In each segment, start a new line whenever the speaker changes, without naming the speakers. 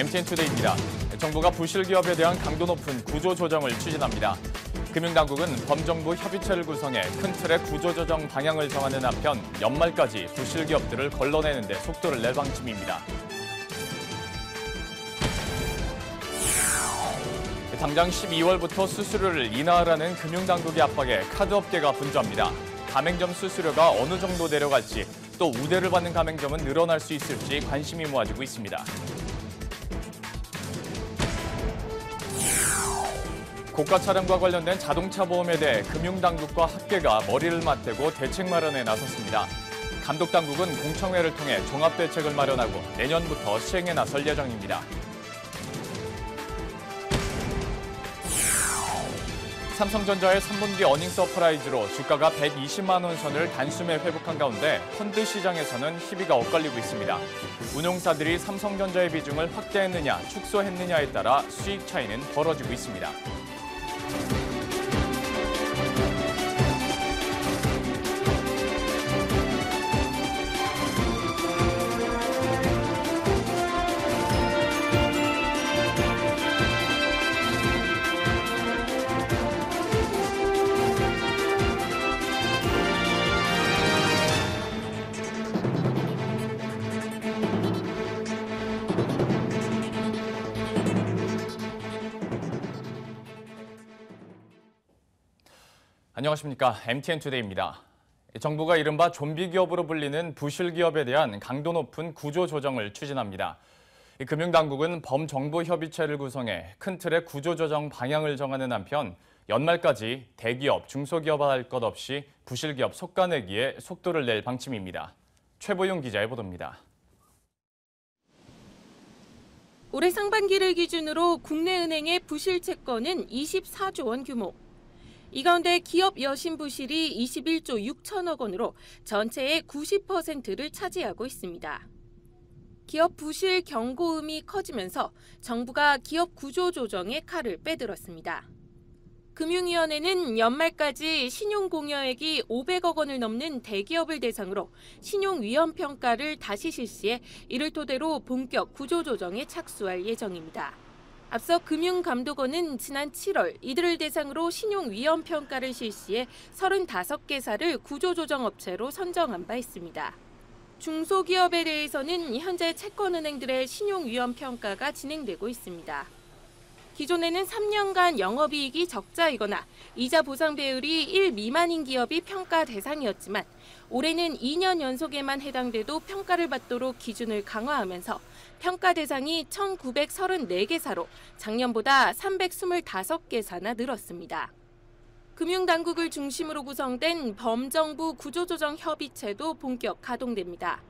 MTN투데이입니다. 정부가 부실기업에 대한 강도 높은 구조조정을 추진합니다. 금융당국은 범정부 협의체를 구성해 큰 틀의 구조조정 방향을 정하는 한편 연말까지 부실기업들을 걸러내는 데 속도를 낼 방침입니다. 당장 12월부터 수수료를 인하하라는 금융당국의 압박에 카드업계가 분주합니다. 가맹점 수수료가 어느 정도 내려갈지, 또 우대를 받는 가맹점은 늘어날 수 있을지 관심이 모아지고 있습니다. 고가 차량과 관련된 자동차 보험에 대해 금융당국과 학계가 머리를 맞대고 대책 마련에 나섰습니다. 감독당국은 공청회를 통해 종합대책을 마련하고 내년부터 시행에 나설 예정입니다. 삼성전자의 3분기 어닝 서프라이즈로 주가가 120만 원 선을 단숨에 회복한 가운데 펀드 시장에서는 희비가 엇갈리고 있습니다. 운용사들이 삼성전자의 비중을 확대했느냐, 축소했느냐에 따라 수익 차이는 벌어지고 있습니다. 안녕하십니까. MTN투데이입니다. 정부가 이른바 좀비 기업으로 불리는 부실기업에 대한 강도 높은 구조조정을 추진합니다. 금융당국은 범정부 협의체를 구성해 큰 틀의 구조조정 방향을 정하는 한편 연말까지 대기업, 중소기업화 할 것 없이 부실기업 속가내기에 속도를 낼 방침입니다. 최보용 기자의 보도입니다.
올해 상반기를 기준으로 국내 은행의 부실 채권은 24조 원 규모. 이 가운데 기업 여신 부실이 21조 6천억 원으로 전체의 90%를 차지하고 있습니다. 기업 부실 경고음이 커지면서 정부가 기업 구조 조정에 칼을 빼들었습니다. 금융위원회는 연말까지 신용공여액이 500억 원을 넘는 대기업을 대상으로 신용위험평가를 다시 실시해 이를 토대로 본격 구조조정에 착수할 예정입니다. 앞서 금융감독원은 지난 7월 이들을 대상으로 신용위험평가를 실시해 35개사를 구조조정업체로 선정한 바 있습니다. 중소기업에 대해서는 현재 채권은행들의 신용위험평가가 진행되고 있습니다. 기존에는 3년간 영업이익이 적자이거나 이자 보상 배율이 1 미만인 기업이 평가 대상이었지만 올해는 2년 연속에만 해당돼도 평가를 받도록 기준을 강화하면서 평가 대상이 1,934개사로 작년보다 325개사나 늘었습니다. 금융당국을 중심으로 구성된 범정부 구조조정 협의체도 본격 가동됩니다.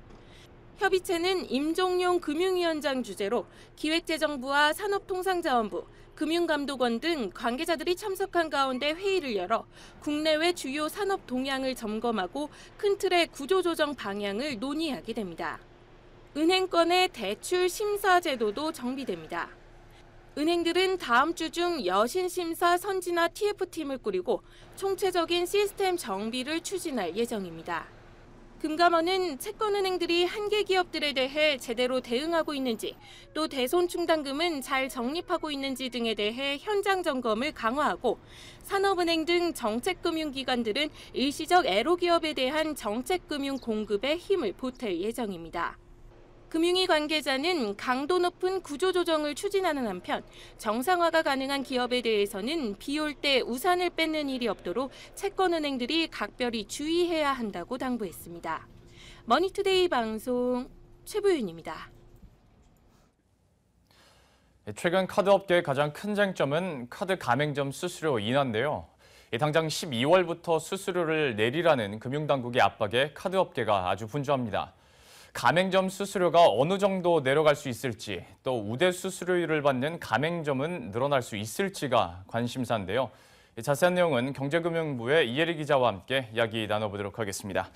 협의체는 임종용 금융위원장 주재로 기획재정부와 산업통상자원부, 금융감독원 등 관계자들이 참석한 가운데 회의를 열어 국내외 주요 산업 동향을 점검하고 큰 틀의 구조조정 방향을 논의하게 됩니다. 은행권의 대출 심사 제도도 정비됩니다. 은행들은 다음 주 중 여신심사 선진화 TF팀을 꾸리고 총체적인 시스템 정비를 추진할 예정입니다. 금감원은 채권은행들이 한계 기업들에 대해 제대로 대응하고 있는지, 또 대손충당금은 잘 적립하고 있는지 등에 대해 현장 점검을 강화하고 산업은행 등 정책금융기관들은 일시적 애로기업에 대한 정책금융 공급에 힘을 보탤 예정입니다. 금융위 관계자는 강도 높은 구조조정을 추진하는 한편 정상화가 가능한 기업에 대해서는 비 올 때 우산을 뺏는 일이 없도록 채권은행들이 각별히 주의해야 한다고 당부했습니다. 머니투데이 방송 최보윤입니다.
최근 카드업계의 가장 큰 쟁점은 카드 가맹점 수수료 인하인데요. 당장 12월부터 수수료를 내리라는 금융당국의 압박에 카드업계가 아주 분주합니다. 가맹점 수수료가 어느 정도 내려갈 수 있을지, 또 우대 수수료율을 받는 가맹점은 늘어날 수 있을지가 관심사인데요. 자세한 내용은 경제금융부의 이혜리 기자와 함께 이야기 나눠보도록 하겠습니다.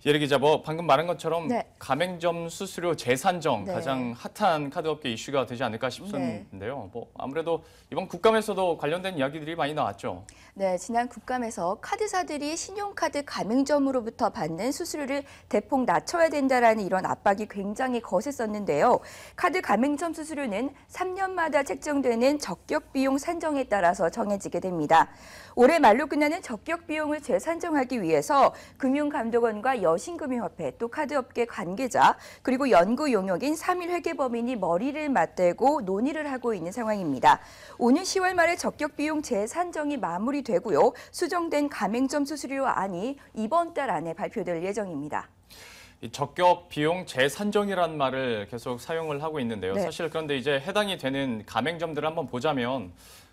예리 기자, 방금 말한 것처럼
네.
가맹점 수수료 재산정
네.
가장 핫한 카드업계 이슈가 되지 않을까 싶은데요. 아무래도 이번 국감에서도 관련된 이야기들이 많이 나왔죠.
네, 지난 국감에서 카드사들이 신용카드 가맹점으로부터 받는 수수료를 대폭 낮춰야 된다라는 이런 압박이 굉장히 거셌었는데요. 카드 가맹점 수수료는 3년마다 책정되는 적격 비용 산정에 따라서 정해지게 됩니다. 올해 말로 끝나는 적격 비용을 재산정하기 위해서 금융감독원과 여신금융협회 또 카드업계 관계자 그리고 연구 용역인 3일 회계법인이 머리를 맞대고 논의를 하고 있는 상황입니다. 오는 10월 말에 적격 비용 재산정이 마무리되고요. 수정된 가맹점 수수료안이 이번 달 안에 발표될 예정입니다.
이 적격 비용 재산정이라는 말을 계속 사용을 하고 있는데요.
네.
사실 그런데 이제 해당이 되는 가맹점들을 한번 보자면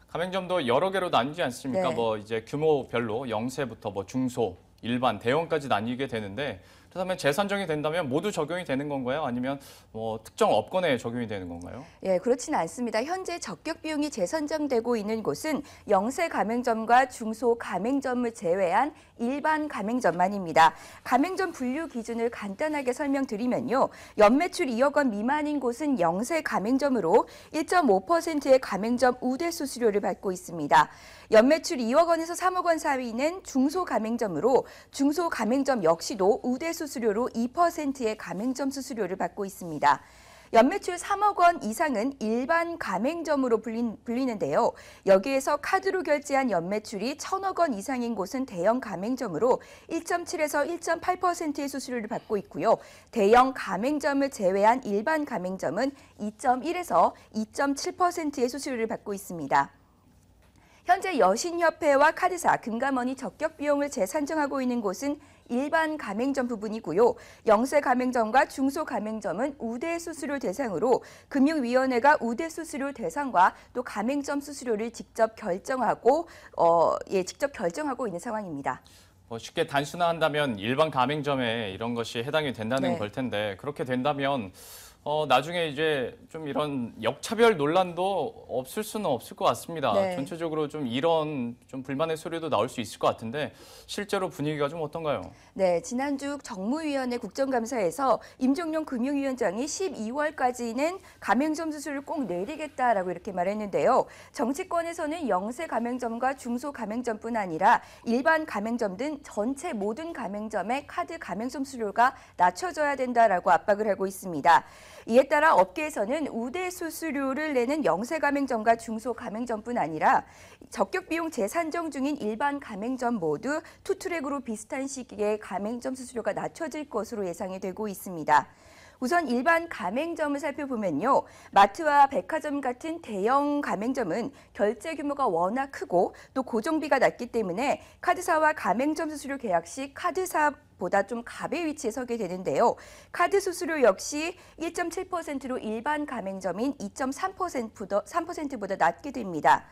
가맹점도 여러 개로 나뉘지 않습니까?
네.
이제 규모별로 영세부터 중소, 일반, 대형까지 나뉘게 되는데 그렇다면 재산정이 된다면 모두 적용이 되는 건가요? 아니면 특정 업권에 적용이 되는 건가요?
예, 그렇지는 않습니다. 현재 적격 비용이 재산정되고 있는 곳은 영세 가맹점과 중소 가맹점을 제외한 일반 가맹점만입니다. 가맹점 분류 기준을 간단하게 설명드리면요. 연매출 2억 원 미만인 곳은 영세 가맹점으로 1.5%의 가맹점 우대 수수료를 받고 있습니다. 연매출 2억 원에서 3억 원 사이는 중소 가맹점으로 중소 가맹점 역시도 우대 수수료로 2%의 가맹점 수수료를 받고 있습니다. 연매출 3억 원 이상은 일반 가맹점으로 불리는데요. 여기에서 카드로 결제한 연매출이 1,000억 원 이상인 곳은 대형 가맹점으로 1.7에서 1.8%의 수수료를 받고 있고요. 대형 가맹점을 제외한 일반 가맹점은 2.1에서 2.7%의 수수료를 받고 있습니다. 현재 여신협회와 카드사, 금감원이 적격 비용을 재산정하고 있는 곳은 일반 가맹점 부분이고요. 영세 가맹점과 중소 가맹점은 우대 수수료 대상으로 금융위원회가 우대 수수료 대상과 또 가맹점 수수료를 직접 결정하고 있는 상황입니다.
쉽게 단순화한다면 일반 가맹점에 이런 것이 해당이 된다는
네.
걸 텐데 그렇게 된다면 나중에 이제 좀 이런 역차별 논란도 없을 수는 없을 것 같습니다.
네.
전체적으로 좀 이런 좀 불만의 소리도 나올 수 있을 것 같은데 실제로 분위기가 좀 어떤가요?
네, 지난주 정무위원회 국정감사에서 임종용 금융위원장이 12월까지는 가맹점 수수료를 꼭 내리겠다라고 이렇게 말했는데요. 정치권에서는 영세 가맹점과 중소 가맹점뿐 아니라 일반 가맹점 등 전체 모든 가맹점의 카드 가맹점 수수료가 낮춰져야 된다라고 압박을 하고 있습니다. 이에 따라 업계에서는 우대 수수료를 내는 영세 가맹점과 중소 가맹점뿐 아니라 적격 비용 재산정 중인 일반 가맹점 모두 투트랙으로 비슷한 시기에 가맹점 수수료가 낮춰질 것으로 예상이 되고 있습니다. 우선 일반 가맹점을 살펴보면요. 마트와 백화점 같은 대형 가맹점은 결제 규모가 워낙 크고 또 고정비가 낮기 때문에 카드사와 가맹점 수수료 계약 시 카드사보다 좀 갑의 위치에 서게 되는데요. 카드 수수료 역시 1.7%로 일반 가맹점인 2.3%보다 낮게 됩니다.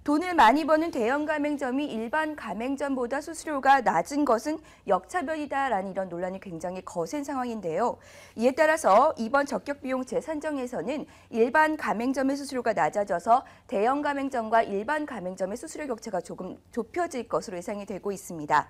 돈을 많이 버는 대형 가맹점이 일반 가맹점보다 수수료가 낮은 것은 역차별이다라는 이런 논란이 굉장히 거센 상황인데요. 이에 따라서 이번 적격 비용 재산정에서는 일반 가맹점의 수수료가 낮아져서 대형 가맹점과 일반 가맹점의 수수료 격차가 조금 좁혀질 것으로 예상이 되고 있습니다.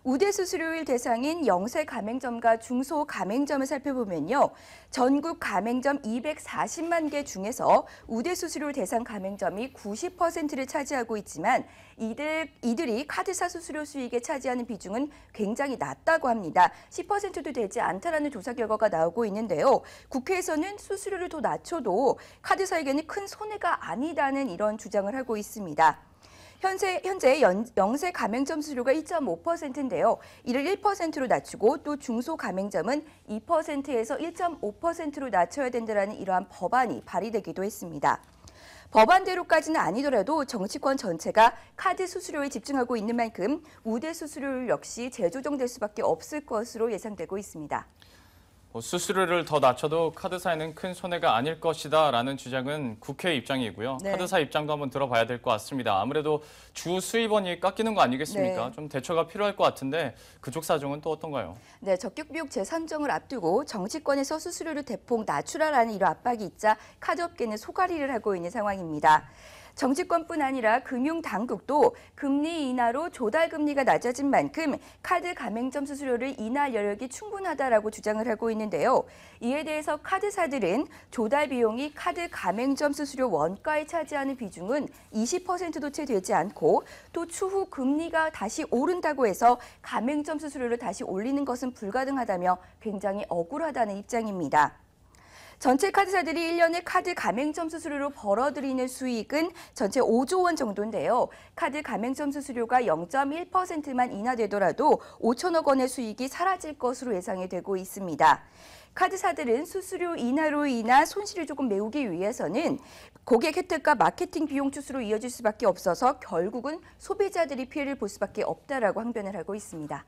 우대 수수료일 대상인 영세 가맹점과 중소 가맹점을 살펴보면요. 전국 가맹점 240만 개 중에서 우대 수수료 대상 가맹점이 90%를 차지하고 있지만 이들이 카드사 수수료 수익에 차지하는 비중은 굉장히 낮다고 합니다. 10%도 되지 않다라는 조사 결과가 나오고 있는데요. 국회에서는 수수료를 더 낮춰도 카드사에게는 큰 손해가 아니다는 이런 주장을 하고 있습니다. 현재 영세 가맹점 수수료가 1.5%인데요. 이를 1%로 낮추고 또 중소 가맹점은 2%에서 1.5%로 낮춰야 된다는 이러한 법안이 발의되기도 했습니다. 법안대로까지는 아니더라도 정치권 전체가 카드 수수료에 집중하고 있는 만큼 우대 수수료 역시 재조정될 수밖에 없을 것으로 예상되고 있습니다.
수수료를 더 낮춰도 카드사에는 큰 손해가 아닐 것이다라는 주장은 국회 입장이고요.
네.
카드사 입장도 한번 들어봐야 될 것 같습니다. 아무래도 주 수입원이 깎이는 거 아니겠습니까?
네.
좀 대처가 필요할 것 같은데 그쪽 사정은 또 어떤가요?
네, 적격 비용 재산정을 앞두고 정치권에서 수수료를 대폭 낮추라라는 이런 압박이 있자 카드업계는 소가리를 하고 있는 상황입니다. 정치권뿐 아니라 금융당국도 금리 인하로 조달금리가 낮아진 만큼 카드 가맹점 수수료를 인하할 여력이 충분하다라고 주장을 하고 있는데요. 이에 대해서 카드사들은 조달 비용이 카드 가맹점 수수료 원가에 차지하는 비중은 20%도 채 되지 않고 또 추후 금리가 다시 오른다고 해서 가맹점 수수료를 다시 올리는 것은 불가능하다며 굉장히 억울하다는 입장입니다. 전체 카드사들이 1년에 카드 가맹점 수수료로 벌어들이는 수익은 전체 5조 원 정도인데요. 카드 가맹점 수수료가 0.1%만 인하되더라도 5천억 원의 수익이 사라질 것으로 예상이 되고 있습니다. 카드사들은 수수료 인하로 인한 손실을 조금 메우기 위해서는 고객 혜택과 마케팅 비용 추수로 이어질 수밖에 없어서 결국은 소비자들이 피해를 볼 수밖에 없다라고 항변을 하고 있습니다.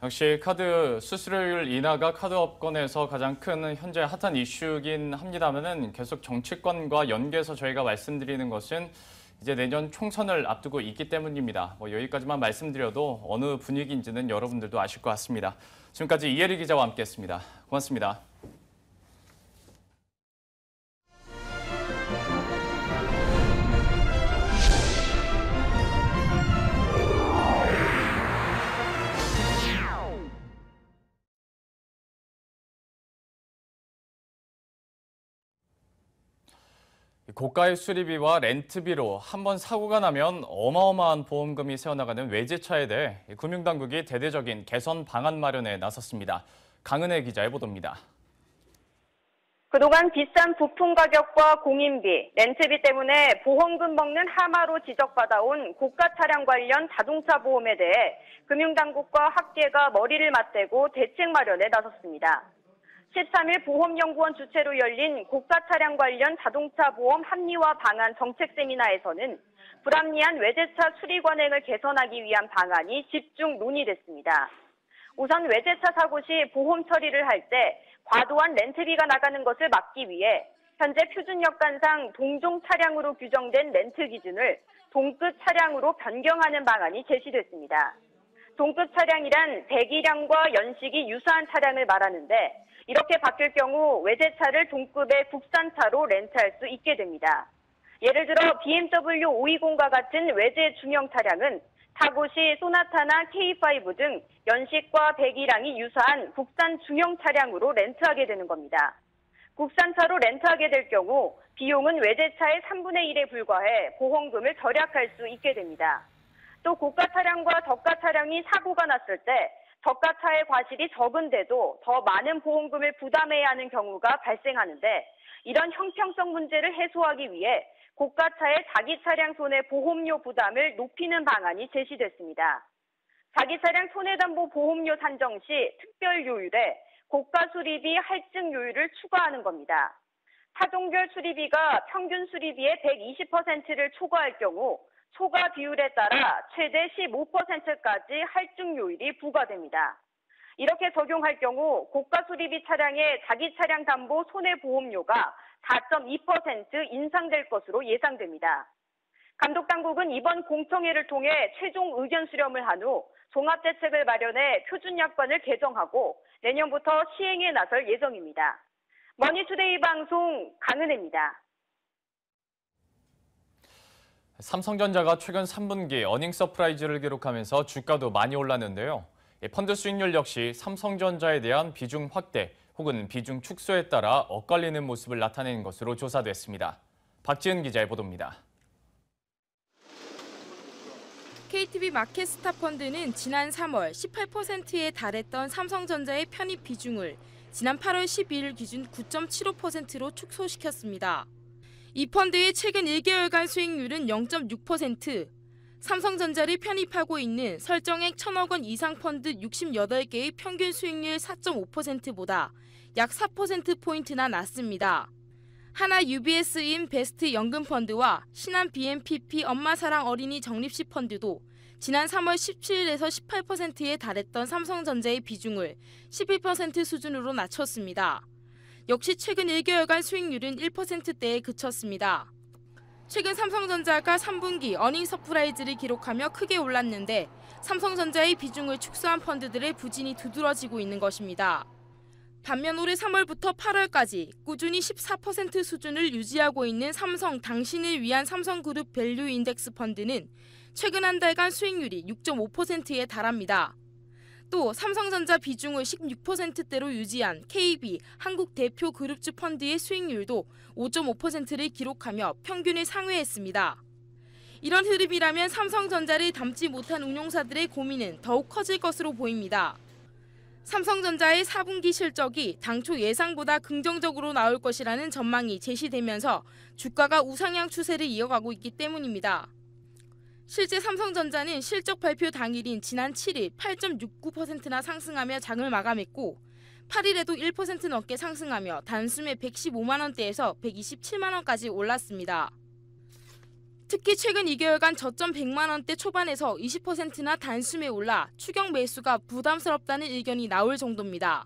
역시 카드 수수료율 인하가 카드 업권에서 가장 큰 현재 핫한 이슈긴 합니다만은 계속 정치권과 연계해서 저희가 말씀드리는 것은 이제 내년 총선을 앞두고 있기 때문입니다. 여기까지만 말씀드려도 어느 분위기인지는 여러분들도 아실 것 같습니다. 지금까지 이혜리 기자와 함께했습니다. 고맙습니다. 고가의 수리비와 렌트비로 한번 사고가 나면 어마어마한 보험금이 새어나가는 외제차에 대해 금융당국이 대대적인 개선 방안 마련에 나섰습니다. 강은혜 기자의 보도입니다.
그동안 비싼 부품 가격과 공인비, 렌트비 때문에 보험금 먹는 하마로 지적받아온 고가 차량 관련 자동차 보험에 대해 금융당국과 학계가 머리를 맞대고 대책 마련에 나섰습니다. 13일 보험연구원 주최로 열린 고가 차량 관련 자동차 보험 합리화 방안 정책 세미나에서는 불합리한 외제차 수리 관행을 개선하기 위한 방안이 집중 논의됐습니다. 우선 외제차 사고 시 보험 처리를 할 때 과도한 렌트비가 나가는 것을 막기 위해 현재 표준여건상 동종 차량으로 규정된 렌트 기준을 동급 차량으로 변경하는 방안이 제시됐습니다. 동급 차량이란 배기량과 연식이 유사한 차량을 말하는데 이렇게 바뀔 경우 외제차를 동급의 국산차로 렌트할 수 있게 됩니다. 예를 들어 BMW 520과 같은 외제 중형 차량은 사고 시 소나타나 K5 등 연식과 배기량이 유사한 국산 중형 차량으로 렌트하게 되는 겁니다. 국산차로 렌트하게 될 경우 비용은 외제차의 3분의 1에 불과해 보험금을 절약할 수 있게 됩니다. 또 고가 차량과 저가 차량이 사고가 났을 때 저가차의 과실이 적은데도 더 많은 보험금을 부담해야 하는 경우가 발생하는데 이런 형평성 문제를 해소하기 위해 고가차의 자기 차량 손해 보험료 부담을 높이는 방안이 제시됐습니다. 자기 차량 손해담보 보험료 산정 시 특별 요율에 고가 수리비 할증 요율을 추가하는 겁니다. 차종별 수리비가 평균 수리비의 120%를 초과할 경우 초과 비율에 따라 최대 15%까지 할증 요율이 부과됩니다. 이렇게 적용할 경우 고가 수리비 차량의 자기 차량 담보 손해보험료가 4.2% 인상될 것으로 예상됩니다. 감독당국은 이번 공청회를 통해 최종 의견 수렴을 한 후 종합대책을 마련해 표준약관을 개정하고 내년부터 시행에 나설 예정입니다. 머니투데이 방송 강은혜입니다.
삼성전자가 최근 3분기 어닝 서프라이즈를 기록하면서 주가도 많이 올랐는데요. 펀드 수익률 역시 삼성전자에 대한 비중 확대 혹은 비중 축소에 따라 엇갈리는 모습을 나타내는 것으로 조사됐습니다. 박지은 기자의 보도입니다.
KTB 마켓스타 펀드는 지난 3월 18%에 달했던 삼성전자의 편입 비중을 지난 8월 12일 기준 9.75%로 축소시켰습니다. 이 펀드의 최근 1개월간 수익률은 0.6%, 삼성전자를 편입하고 있는 설정액 1,000억 원 이상 펀드 68개의 평균 수익률 4.5%보다 약 4%포인트나 낮습니다. 하나 UBS인 베스트 연금펀드와 신한 BNPP 엄마사랑 어린이 적립식 펀드도 지난 3월 17일에서 18%에 달했던 삼성전자의 비중을 11% 수준으로 낮췄습니다. 역시 최근 1개월간 수익률은 1%대에 그쳤습니다. 최근 삼성전자가 3분기 어닝 서프라이즈를 기록하며 크게 올랐는데 삼성전자의 비중을 축소한 펀드들의 부진이 두드러지고 있는 것입니다. 반면 올해 3월부터 8월까지 꾸준히 14% 수준을 유지하고 있는 삼성 당신을 위한 삼성그룹 밸류 인덱스 펀드는 최근 한 달간 수익률이 6.5%에 달합니다. 또 삼성전자 비중을 16%대로 유지한 KB 한국 대표 그룹주 펀드의 수익률도 5.5%를 기록하며 평균을 상회했습니다. 이런 흐름이라면 삼성전자를 담지 못한 운용사들의 고민은 더욱 커질 것으로 보입니다. 삼성전자의 4분기 실적이 당초 예상보다 긍정적으로 나올 것이라는 전망이 제시되면서 주가가 우상향 추세를 이어가고 있기 때문입니다. 실제 삼성전자는 실적 발표 당일인 지난 7일 8.69%나 상승하며 장을 마감했고 8일에도 1% 넘게 상승하며 단숨에 115만 원대에서 127만 원까지 올랐습니다. 특히 최근 2개월간 저점 100만 원대 초반에서 20%나 단숨에 올라 추격 매수가 부담스럽다는 의견이 나올 정도입니다.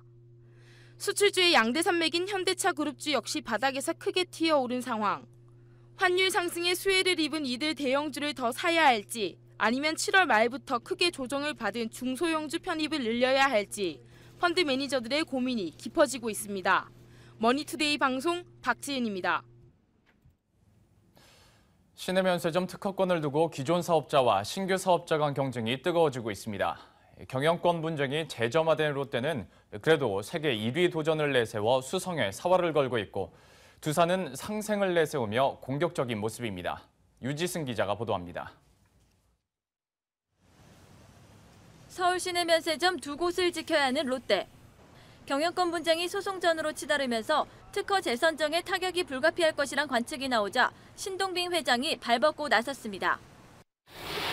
수출주의 양대 산맥인 현대차 그룹주 역시 바닥에서 크게 튀어오른 상황. 환율 상승에 수혜를 입은 이들 대형주를 더 사야 할지 아니면 7월 말부터 크게 조정을 받은 중소형주 편입을 늘려야 할지 펀드 매니저들의 고민이 깊어지고 있습니다. 머니투데이 방송 박지은입니다.
시내 면세점 특허권을 두고 기존 사업자와 신규 사업자 간 경쟁이 뜨거워지고 있습니다. 경영권 분쟁이 재점화된 롯데는 그래도 세계 1위 도전을 내세워 수성에 사활을 걸고 있고 두산은 상생을 내세우며 공격적인 모습입니다. 유지승 기자가 보도합니다.
서울 시내 면세점 두 곳을 지켜야 하는 롯데. 경영권 분쟁이 소송전으로 치달으면서 특허 재선정에 타격이 불가피할 것이란 관측이 나오자 신동빈 회장이 발벗고 나섰습니다.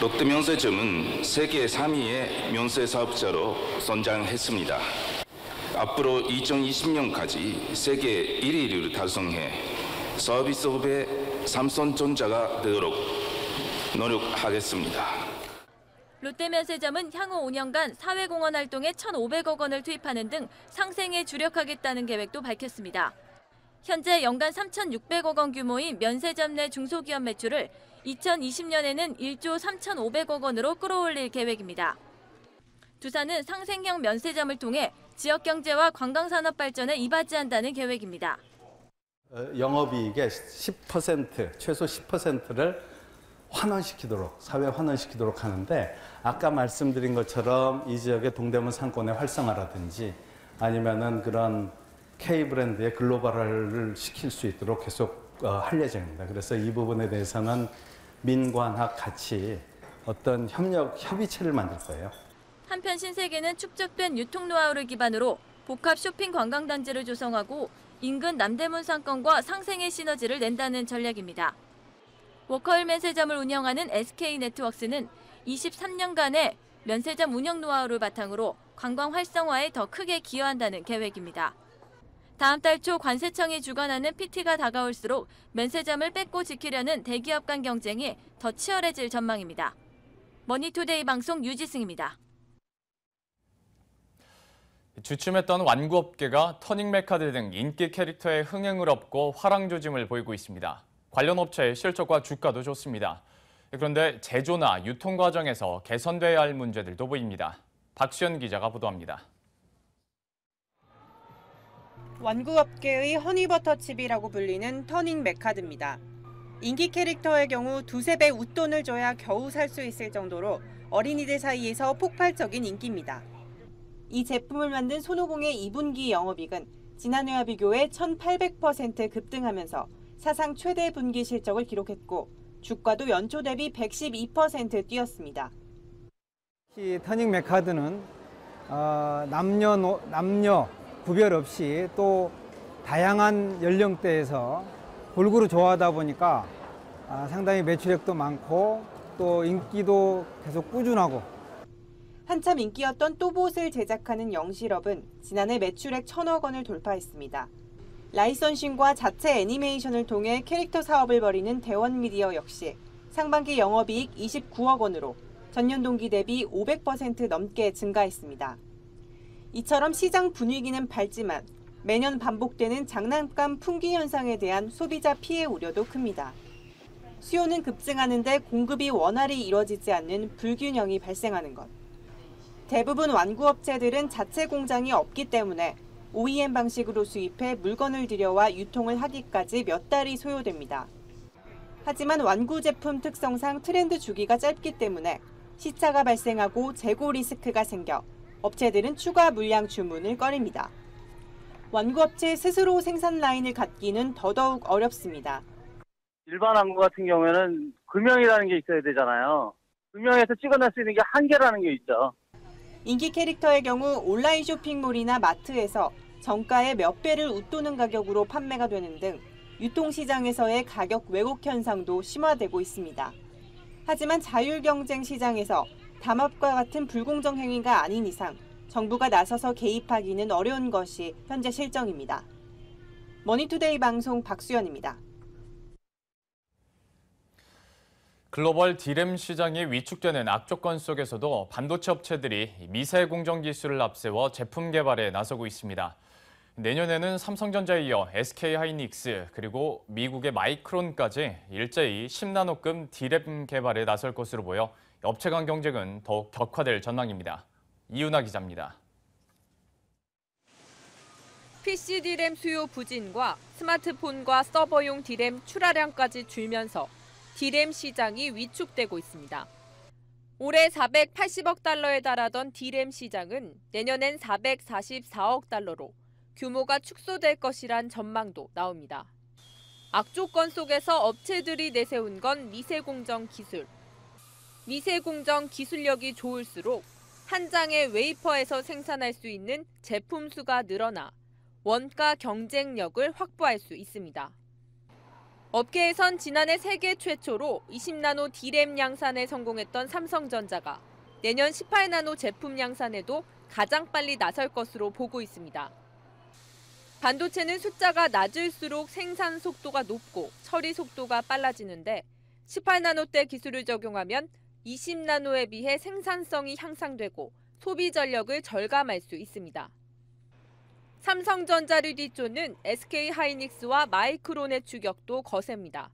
롯데 면세점은 세계 3위의 면세 사업자로 선장했습니다. 앞으로 2020년까지 세계 1위를 달성해 서비스업의 삼성전자가 되도록 노력하겠습니다.
롯데 면세점은 향후 5년간 사회공헌 활동에 1,500억 원을 투입하는 등 상생에 주력하겠다는 계획도 밝혔습니다. 현재 연간 3,600억 원 규모인 면세점 내 중소기업 매출을 2020년에는 1조 3,500억 원으로 끌어올릴 계획입니다. 두산은 상생형 면세점을 통해 지역 경제와 관광산업 발전에 이바지한다는 계획입니다.
영업이익의 10%, 최소 10%를 환원시키도록, 사회 환원시키도록 하는데 아까 말씀드린 것처럼 이 지역의 동대문 상권의 활성화라든지 아니면은 그런 K브랜드의 글로벌화를 시킬 수 있도록 계속 할 예정입니다. 그래서 이 부분에 대해서는 민관학 같이 어떤 협의체를 만들 거예요.
한편 신세계는 축적된 유통 노하우를 기반으로 복합 쇼핑 관광단지를 조성하고 인근 남대문 상권과 상생의 시너지를 낸다는 전략입니다. 워커힐 면세점을 운영하는 SK네트워크스는 23년간의 면세점 운영 노하우를 바탕으로 관광 활성화에 더 크게 기여한다는 계획입니다. 다음 달 초 관세청이 주관하는 PT가 다가올수록 면세점을 뺏고 지키려는 대기업 간 경쟁이 더 치열해질 전망입니다. 머니투데이 방송 유지승입니다.
주춤했던 완구업계가 터닝메카드 등 인기 캐릭터의 흥행을 업고 화랑조짐을 보이고 있습니다. 관련 업체의 실적과 주가도 좋습니다. 그런데 제조나 유통 과정에서 개선돼야 할 문제들도 보입니다. 박수연 기자가 보도합니다.
완구업계의 허니버터칩이라고 불리는 터닝 메카드입니다. 인기 캐릭터의 경우 두세 배 웃돈을 줘야 겨우 살 수 있을 정도로 어린이들 사이에서 폭발적인 인기입니다. 이 제품을 만든 손오공의 2분기 영업이익은 지난해와 비교해 1,800% 급등하면서 사상 최대 분기 실적을 기록했고 주가도 연초 대비 112% 뛰었습니다.
이 터닝 메카드는 남녀 구별 없이 또 다양한 연령대에서 골고루 좋아하다 보니까 상당히 매출액도 많고 또 인기도 계속 꾸준하고.
한참 인기였던 또봇을 제작하는 영실업은 지난해 매출액 1,000억 원을 돌파했습니다. 라이선싱과 자체 애니메이션을 통해 캐릭터 사업을 벌이는 대원미디어 역시 상반기 영업이익 29억 원으로 전년 동기 대비 500% 넘게 증가했습니다. 이처럼 시장 분위기는 밝지만 매년 반복되는 장난감 품귀 현상에 대한 소비자 피해 우려도 큽니다. 수요는 급증하는데 공급이 원활히 이뤄지지 않는 불균형이 발생하는 것. 대부분 완구업체들은 자체 공장이 없기 때문에 OEM 방식으로 수입해 물건을 들여와 유통을 하기까지 몇 달이 소요됩니다. 하지만 완구 제품 특성상 트렌드 주기가 짧기 때문에 시차가 발생하고 재고 리스크가 생겨 업체들은 추가 물량 주문을 꺼립니다. 완구업체 스스로 생산 라인을 갖기는 더더욱 어렵습니다.
일반 완구 같은 경우에는 금형이라는 게 있어야 되잖아요. 금형에서 찍어낼 수 있는 게 한계라는 게 있죠.
인기 캐릭터의 경우 온라인 쇼핑몰이나 마트에서 정가의 몇 배를 웃도는 가격으로 판매가 되는 등 유통시장에서의 가격 왜곡 현상도 심화되고 있습니다. 하지만 자율경쟁 시장에서 담합과 같은 불공정 행위가 아닌 이상 정부가 나서서 개입하기는 어려운 것이 현재 실정입니다. 머니투데이 방송 박수연입니다.
글로벌 디램 시장이 위축되는 악조건 속에서도 반도체 업체들이 미세 공정 기술을 앞세워 제품 개발에 나서고 있습니다. 내년에는 삼성전자에 이어 SK하이닉스 그리고 미국의 마이크론까지 일제히 10나노급 디램 개발에 나설 것으로 보여 업체 간 경쟁은 더욱 격화될 전망입니다. 이윤아 기자입니다.
PC 디램 수요 부진과 스마트폰과 서버용 디램 출하량까지 줄면서 디램 시장이 위축되고 있습니다. 올해 480억 달러에 달하던 디램 시장은 내년엔 444억 달러로 규모가 축소될 것이란 전망도 나옵니다. 악조건 속에서 업체들이 내세운 건 미세공정 기술. 미세공정 기술력이 좋을수록 한 장의 웨이퍼에서 생산할 수 있는 제품 수가 늘어나 원가 경쟁력을 확보할 수 있습니다. 업계에선 지난해 세계 최초로 20나노 디램 양산에 성공했던 삼성전자가 내년 18나노 제품 양산에도 가장 빨리 나설 것으로 보고 있습니다. 반도체는 숫자가 낮을수록 생산 속도가 높고 처리 속도가 빨라지는데 18나노대 기술을 적용하면 20나노에 비해 생산성이 향상되고 소비 전력을 절감할 수 있습니다. 삼성전자를 뒤쫓는 SK하이닉스와 마이크론의 추격도 거셉니다.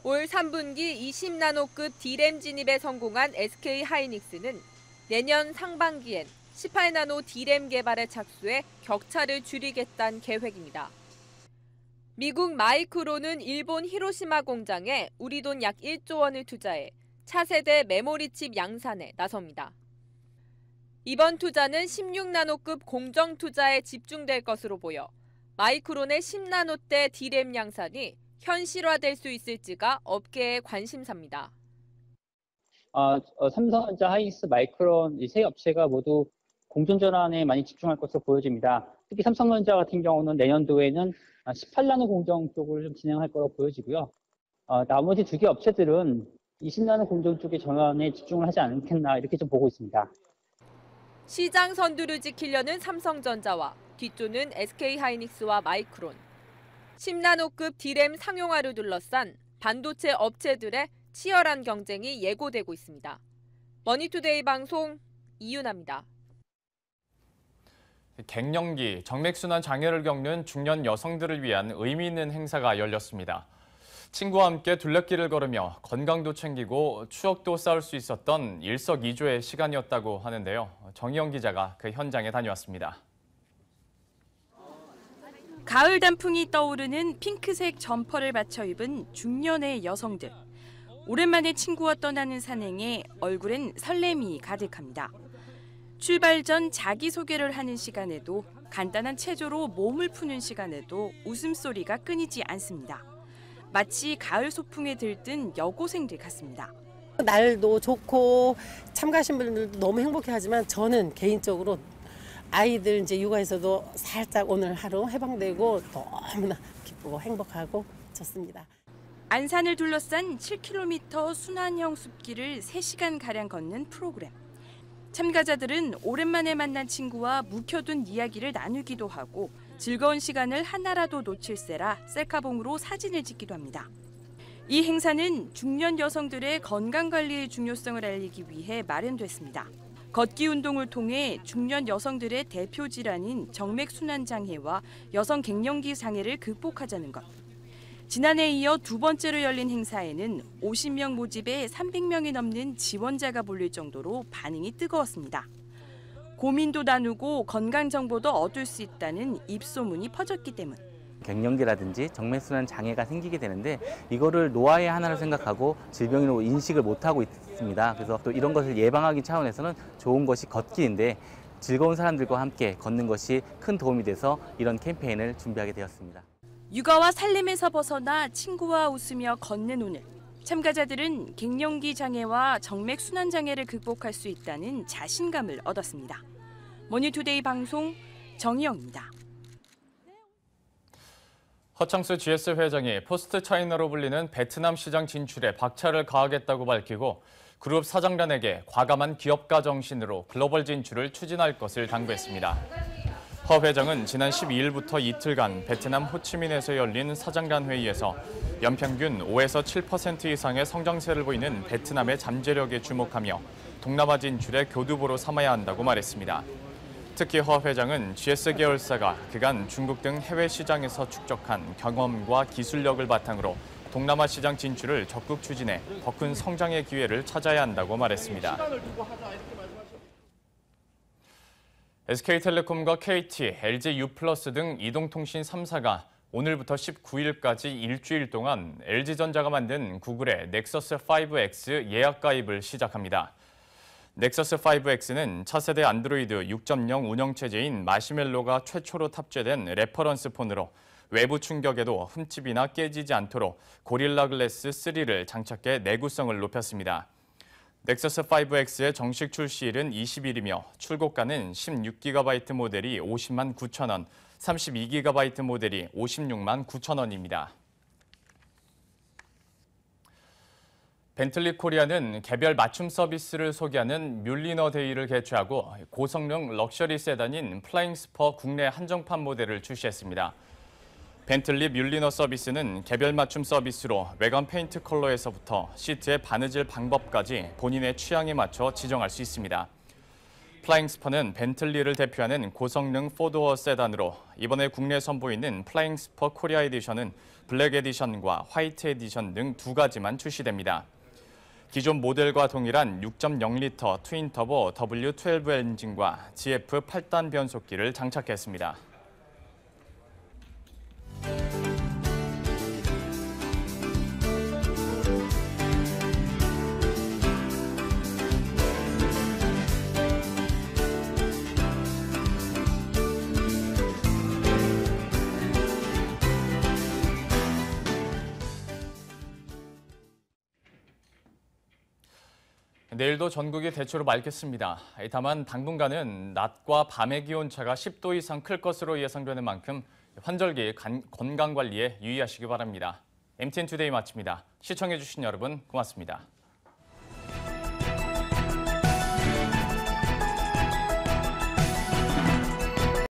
올 3분기 20나노급 디램 진입에 성공한 SK하이닉스는 내년 상반기엔 18나노 디램 개발에 착수해 격차를 줄이겠다는 계획입니다. 미국 마이크론은 일본 히로시마 공장에 우리 돈 약 1조 원을 투자해 차세대 메모리칩 양산에 나섭니다. 이번 투자는 16나노급 공정 투자에 집중될 것으로 보여 마이크론의 10나노대 디램 양산이 현실화될 수 있을지가 업계의 관심사입니다.
삼성전자, 하이닉스, 마이크론 이 세 업체가 모두 공정전환에 많이 집중할 것으로 보여집니다. 특히 삼성전자 같은 경우는 내년도에는 18나노 공정 쪽을 좀 진행할 거로 보여지고요. 나머지 두 개 업체들은 20나노 공정 쪽의 전환에 집중을 하지 않겠나 이렇게 좀 보고 있습니다.
시장 선두를 지키려는 삼성전자와 뒤쫓는 SK하이닉스와 마이크론. 10나노급 디램 상용화를 둘러싼 반도체 업체들의 치열한 경쟁이 예고되고 있습니다. 머니투데이 방송 이윤아입니다.
갱년기, 정맥순환 장애를 겪는 중년 여성들을 위한 의미 있는 행사가 열렸습니다. 친구와 함께 둘레길을 걸으며 건강도 챙기고 추억도 쌓을 수 있었던 일석이조의 시간이었다고 하는데요. 정희영 기자가 그 현장에 다녀왔습니다.
가을 단풍이 떠오르는 핑크색 점퍼를 받쳐 입은 중년의 여성들. 오랜만에 친구와 떠나는 산행에 얼굴엔 설렘이 가득합니다. 출발 전 자기소개를 하는 시간에도 간단한 체조로 몸을 푸는 시간에도 웃음소리가 끊이지 않습니다. 마치 가을 소풍에 들뜬 여고생들 같습니다.
날도 좋고 참가하신 분들도 너무 행복해하지만 저는 개인적으로 아이들 이제 육아에서도 살짝 오늘 하루 해방되고 너무나 기쁘고 행복하고 좋습니다.
안산을 둘러싼 7km 순환형 숲길을 3시간가량 걷는 프로그램. 참가자들은 오랜만에 만난 친구와 묵혀둔 이야기를 나누기도 하고 즐거운 시간을 하나라도 놓칠세라 셀카봉으로 사진을 찍기도 합니다. 이 행사는 중년 여성들의 건강관리의 중요성을 알리기 위해 마련됐습니다. 걷기 운동을 통해 중년 여성들의 대표 질환인 정맥순환장애와 여성 갱년기 장애를 극복하자는 것. 지난해에 이어 두 번째로 열린 행사에는 50명 모집에 300명이 넘는 지원자가 몰릴 정도로 반응이 뜨거웠습니다. 고민도 나누고 건강 정보도 얻을 수 있다는 입소문이 퍼졌기 때문.
갱년기라든지 정맥순환 장애가 생기게 되는데 이거를 노화의 하나로 생각하고 질병으로 인식을 못하고 있습니다. 그래서 또 이런 것을 예방하기 차원에서는 좋은 것이 걷기인데 즐거운 사람들과 함께 걷는 것이 큰 도움이 돼서 이런 캠페인을 준비하게 되었습니다.
육아와 살림에서 벗어나 친구와 웃으며 걷는 오늘. 참가자들은 갱년기 장애와 정맥순환 장애를 극복할 수 있다는 자신감을 얻었습니다. 머니투데이 방송 정희영입니다.
허창수 GS 회장이 포스트 차이나로 불리는 베트남 시장 진출에 박차를 가하겠다고 밝히고 그룹 사장단에게 과감한 기업가 정신으로 글로벌 진출을 추진할 것을 당부했습니다. 허 회장은 지난 12일부터 이틀간 베트남 호치민에서 열린 사장단 회의에서 연평균 5에서 7% 이상의 성장세를 보이는 베트남의 잠재력에 주목하며 동남아 진출의 교두보로 삼아야 한다고 말했습니다. 특히 허 회장은 GS 계열사가 그간 중국 등 해외 시장에서 축적한 경험과 기술력을 바탕으로 동남아 시장 진출을 적극 추진해 더 큰 성장의 기회를 찾아야 한다고 말했습니다. SK텔레콤과 KT, LG U+ 등 이동통신 3사가 오늘부터 19일까지 일주일 동안 LG전자가 만든 구글의 넥서스 5X 예약 가입을 시작합니다. 넥서스 5X는 차세대 안드로이드 6.0 운영체제인 마시멜로가 최초로 탑재된 레퍼런스 폰으로 외부 충격에도 흠집이나 깨지지 않도록 고릴라 글래스 3를 장착해 내구성을 높였습니다. 넥서스 5X의 정식 출시일은 20일이며 출고가는 16GB 모델이 50만 9천 원, 32GB 모델이 56만 9천 원입니다. 벤틀리 코리아는 개별 맞춤 서비스를 소개하는 뮬리너 데이를 개최하고 고성능 럭셔리 세단인 플라잉 스퍼 국내 한정판 모델을 출시했습니다. 벤틀리 뮬리너 서비스는 개별 맞춤 서비스로 외관 페인트 컬러에서부터 시트의 바느질 방법까지 본인의 취향에 맞춰 지정할 수 있습니다. 플라잉 스퍼는 벤틀리를 대표하는 고성능 4도어 세단으로 이번에 국내 선보이는 플라잉 스퍼 코리아 에디션은 블랙 에디션과 화이트 에디션 등 두 가지만 출시됩니다. 기존 모델과 동일한 6.0리터 트윈터보 W12 엔진과 GF 8단 변속기를 장착했습니다. 내일도 전국이 대체로 맑겠습니다. 다만 당분간은 낮과 밤의 기온차가 10도 이상 클 것으로 예상되는 만큼 환절기 건강관리에 유의하시기 바랍니다. MTN 투데이 마칩니다. 시청해주신 여러분 고맙습니다.